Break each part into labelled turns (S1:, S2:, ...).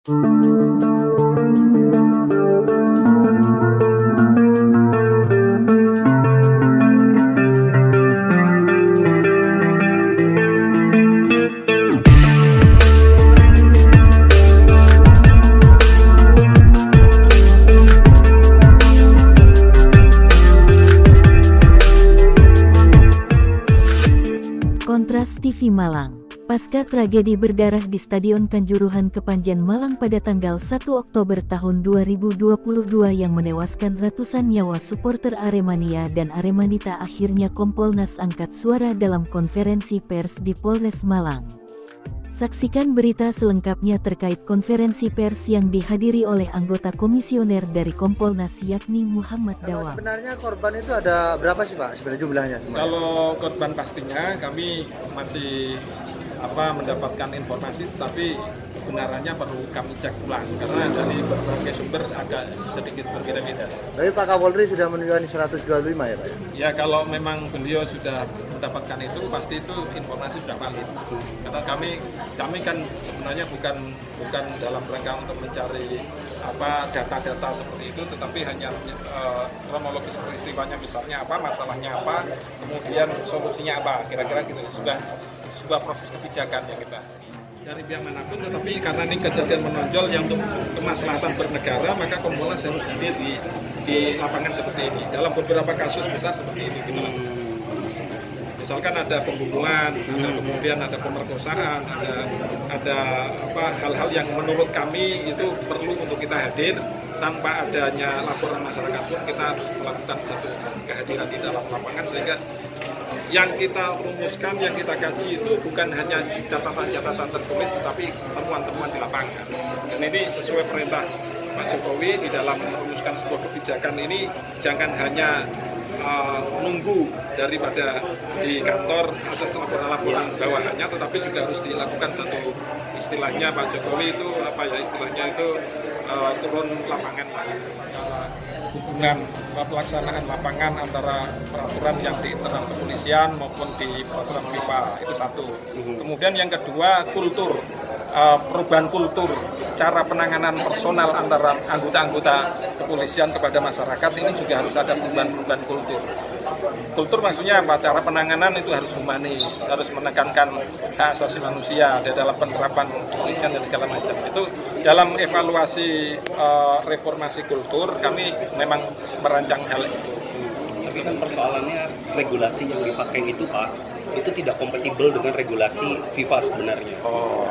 S1: Kontras TV Malang. Pasca tragedi berdarah di Stadion Kanjuruhan Kepanjen Malang pada tanggal 1 Oktober tahun 2022 yang menewaskan ratusan nyawa supporter Aremania dan Aremanita, akhirnya Kompolnas angkat suara dalam konferensi pers di Polres Malang. Saksikan berita selengkapnya terkait konferensi pers yang dihadiri oleh anggota komisioner dari Kompolnas yakni Muhammad Dawang.
S2: Sebenarnya korban itu ada berapa sih Pak sebenarnya jumlahnya sebenarnya?
S3: Kalau korban pastinya kami masih mendapatkan informasi, tapi kebenarannya perlu kami cek ulang karena dari berbagai sumber agak sedikit berbeda-beda.
S2: Tapi Pak Kapolri sudah menunjukkan 125 ya Pak?
S3: Ya kalau memang beliau sudah mendapatkan itu pasti itu informasi sudah valid. Karena kami kan sebenarnya bukan dalam rangka untuk mencari data-data seperti itu, tetapi hanya kronologis peristiwanya, misalnya apa, masalahnya apa, kemudian solusinya apa, kira-kira gitu. Sebuah proses kebijakan yang kita dari pihak manapun, tetapi karena ini kejadian menonjol yang untuk kemaslahatan bernegara, maka Kompolnas harus hadir di lapangan seperti ini. Dalam beberapa kasus besar seperti ini, gitu. Misalkan ada pembunuhan, kemudian ada pemerkosaan, ada hal-hal yang menurut kami itu perlu untuk kita hadir. Tanpa adanya laporan masyarakat pun kita melakukan satu kehadiran di dalam lapangan, sehingga yang kita rumuskan, yang kita kaji itu bukan hanya catatan-catatan tertulis, tetapi temuan-temuan di lapangan. Dan ini sesuai perintah Pak Jokowi di dalam merumuskan sebuah kebijakan ini, jangan hanya menunggu daripada di kantor atas laporan bawahannya, tetapi juga harus dilakukan satu, istilahnya Pak Jokowi itu istilahnya itu turun lapangan lah. Hubungan pelaksanaan lapangan antara peraturan yang di internal kepolisian maupun di peraturan FIFA, itu satu. Kemudian yang kedua, kultur, perubahan kultur, cara penanganan personal antara anggota-anggota kepolisian kepada masyarakat, ini juga harus ada perubahan kultur. Kultur maksudnya apa? Cara penanganan itu harus humanis, harus menekankan hak asasi manusia di dalam penerapan kepolisian dan segala macam. Itu dalam evaluasi reformasi kultur kami memang merancang hal itu.
S4: Tapi kan persoalannya regulasi yang dipakai itu Pak, itu tidak kompatibel dengan regulasi FIFA sebenarnya.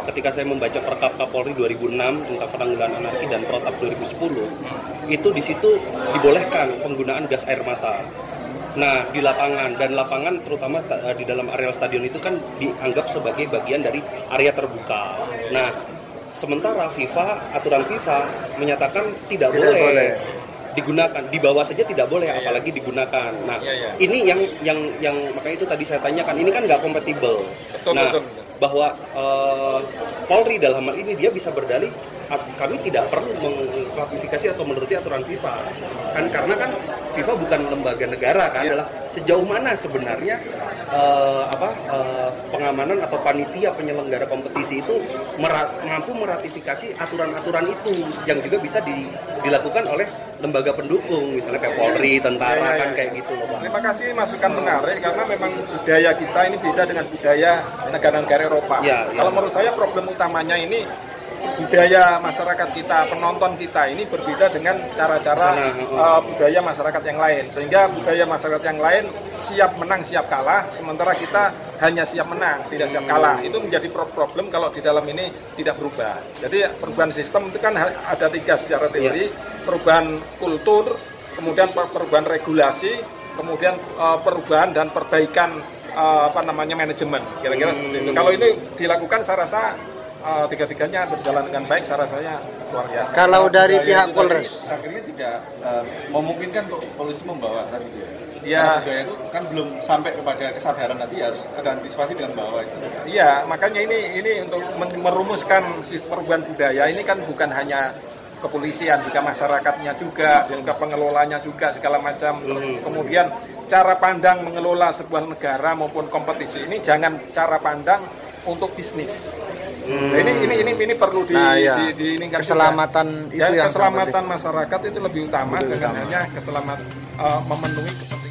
S4: Ketika saya membaca Perkap Kapolri 2006 tentang penanggulangan anarki dan Protap 2010, itu di situ dibolehkan penggunaan gas air mata. Nah, di lapangan terutama di dalam area stadion itu kan dianggap sebagai bagian dari area terbuka. Nah, sementara aturan FIFA menyatakan tidak boleh digunakan, di bawah saja tidak boleh, apalagi digunakan. Nah, ini yang makanya itu tadi saya tanyakan, ini kan nggak kompatibel. Betul. Bahwa Polri dalam hal ini dia bisa berdalih kami tidak perlu mengklasifikasi atau menuruti aturan FIFA kan, karena kan FIFA bukan lembaga negara kan, adalah sejauh mana sebenarnya pengamanan atau panitia penyelenggara kompetisi itu mampu meratifikasi aturan-aturan itu yang juga bisa dilakukan oleh lembaga pendukung, misalnya kayak Polri, tentara kan kayak gitu loh Pak.
S3: Terima kasih, masukan menarik, karena memang budaya kita ini beda dengan budaya negara-negara Eropa. Kalau menurut saya problem utamanya ini budaya masyarakat kita, penonton kita ini berbeda dengan cara-cara budaya masyarakat yang lain, sehingga budaya masyarakat yang lain siap menang siap kalah, sementara kita hanya siap menang tidak siap kalah. Itu menjadi problem kalau di dalam ini tidak berubah. Jadi perubahan sistem itu kan ada tiga secara teori, perubahan kultur, kemudian perubahan regulasi, kemudian perubahan dan perbaikan manajemen, kira-kira seperti itu. Kalau ini dilakukan saya rasa tiga-tiganya berjalan dengan baik, saya rasanya luar biasa.
S2: Kalau dari pihak Polres
S5: akhirnya tidak memungkinkan polisi membawa tadi
S3: ya,
S5: budaya itu kan belum sampai kepada kesadaran, nanti harus ada antisipasi dengan bawa itu.
S3: Iya, makanya ini untuk merumuskan perubahan budaya ini kan bukan hanya kepolisian, juga masyarakatnya juga pengelolanya juga segala macam. Kemudian cara pandang mengelola sebuah negara maupun kompetisi ini jangan cara pandang untuk bisnis. Nah, ini perlu diinginkan
S2: keselamatan
S3: juga.
S2: itu yang
S3: keselamatan masyarakat itu lebih utama dengan hanya memenuhi kepentingan